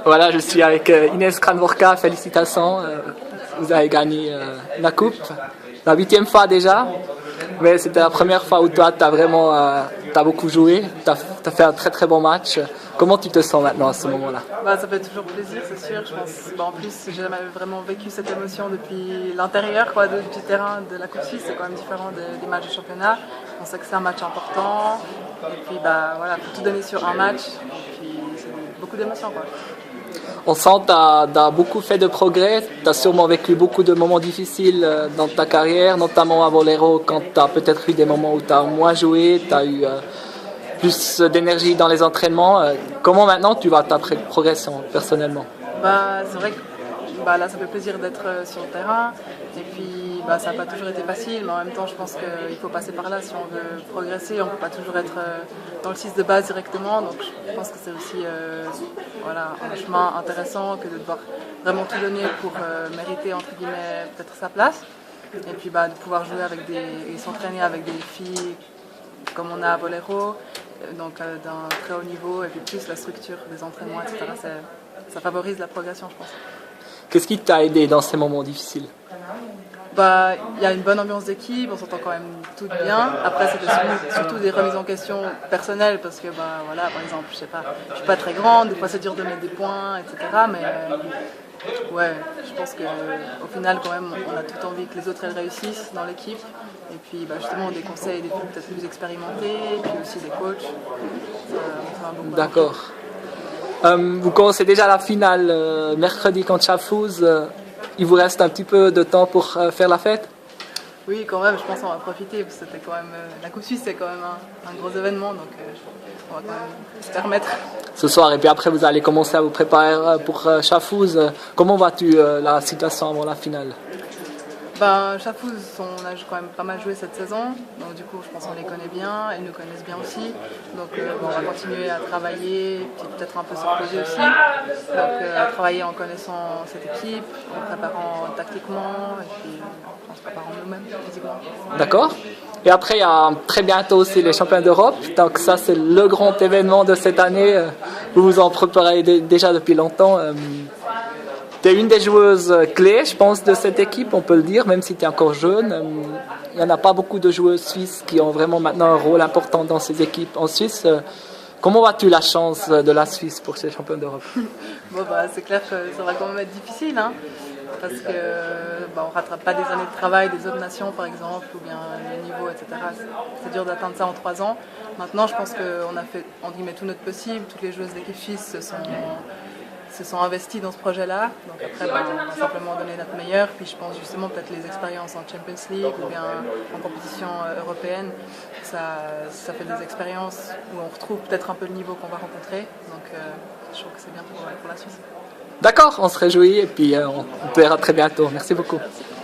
Voilà, je suis avec Inès Kranvorka, félicitations. Vous avez gagné la coupe, la 8e fois déjà. Mais c'était la première fois où toi, tu as vraiment beaucoup joué. Tu as fait un très très bon match. Comment tu te sens maintenant à ce moment-là? Ça fait toujours plaisir, c'est sûr. Je pense. En plus, j'ai jamais vraiment vécu cette émotion depuis l'intérieur du terrain de la Coupe Suisse. C'est quand même différent des matchs de championnat. On sait que c'est un match important. Et puis, voilà, faut tout donner sur un match. Et puis, c'est beaucoup d'émotions, quoi. On sent que tu as beaucoup fait de progrès. Tu as sûrement vécu beaucoup de moments difficiles dans ta carrière, notamment à Bolero, quand tu as peut-être eu des moments où tu as moins joué, tu as eu plus d'énergie dans les entraînements. Comment maintenant tu vois ta progression personnellement? C'est vrai que là, ça fait plaisir d'être sur le terrain. Et puis, ça n'a pas toujours été facile, mais en même temps, je pense qu'il faut passer par là si on veut progresser. On ne peut pas toujours être dans le 6 de base directement. Donc, je pense que c'est aussi un chemin intéressant que de devoir vraiment tout donner pour mériter, entre guillemets, peut-être sa place. Et puis, de pouvoir jouer et s'entraîner avec des filles comme on a à Bolero, donc d'un très haut niveau, et puis plus la structure des entraînements, etc. Ça favorise la progression, je pense. Qu'est-ce qui t'a aidé dans ces moments difficiles? Il y a une bonne ambiance d'équipe, on s'entend quand même toutes bien. Après, c'était surtout des remises en question personnelles parce que, par exemple, je sais pas, je suis pas très grande, des fois c'est dur de mettre des points, etc. Mais je pense qu'au final, quand même, on a tout envie que les autres elles réussissent dans l'équipe. Et puis, justement, des conseils des filles peut-être plus expérimentés, et puis aussi des coachs. Ça beaucoup. D'accord. Vous commencez déjà la finale mercredi contre Schaffhouse. Il vous reste un petit peu de temps pour faire la fête? Oui, quand même, je pense qu'on va profiter, parce que c'était quand même, la Coupe Suisse, c'est quand même un gros événement, donc on va quand même se permettre. Ce soir, et puis après, vous allez commencer à vous préparer pour Schaffhouse. Comment vois-tu la situation avant la finale? Schaffhouse, on a quand même pas mal joué cette saison, donc du coup je pense qu'on les connaît bien, ils nous connaissent bien aussi, donc on va continuer à travailler, puis peut-être un peu se reposer aussi, donc à travailler en connaissant cette équipe, en préparant tactiquement, et puis en se préparant nous-mêmes physiquement. D'accord. Et après, il y a très bientôt aussi les championnats d'Europe, donc ça c'est le grand événement de cette année, vous vous en préparez déjà depuis longtemps. Tu es une des joueuses clés, je pense, de cette équipe, on peut le dire, même si tu es encore jeune. Il n'y en a pas beaucoup de joueuses suisses qui ont vraiment maintenant un rôle important dans ces équipes en Suisse. Comment vois-tu la chance de la Suisse pour ces championnats d'Europe? C'est clair que ça va quand même être difficile, hein, parce que on ne rattrape pas des années de travail des autres nations, par exemple, ou bien le niveau, etc. C'est dur d'atteindre ça en 3 ans. Maintenant, je pense qu'on a fait, entre guillemets, tout notre possible. Toutes les joueuses de l'équipe suisse se sont investis dans ce projet-là. Donc après, on va simplement donner notre meilleur. Puis je pense justement peut-être les expériences en Champions League ou bien en compétition européenne, ça fait des expériences où on retrouve peut-être un peu le niveau qu'on va rencontrer. Donc je trouve que c'est bien pour la Suisse. D'accord, on se réjouit et puis on te verra très bientôt. Merci beaucoup. Merci.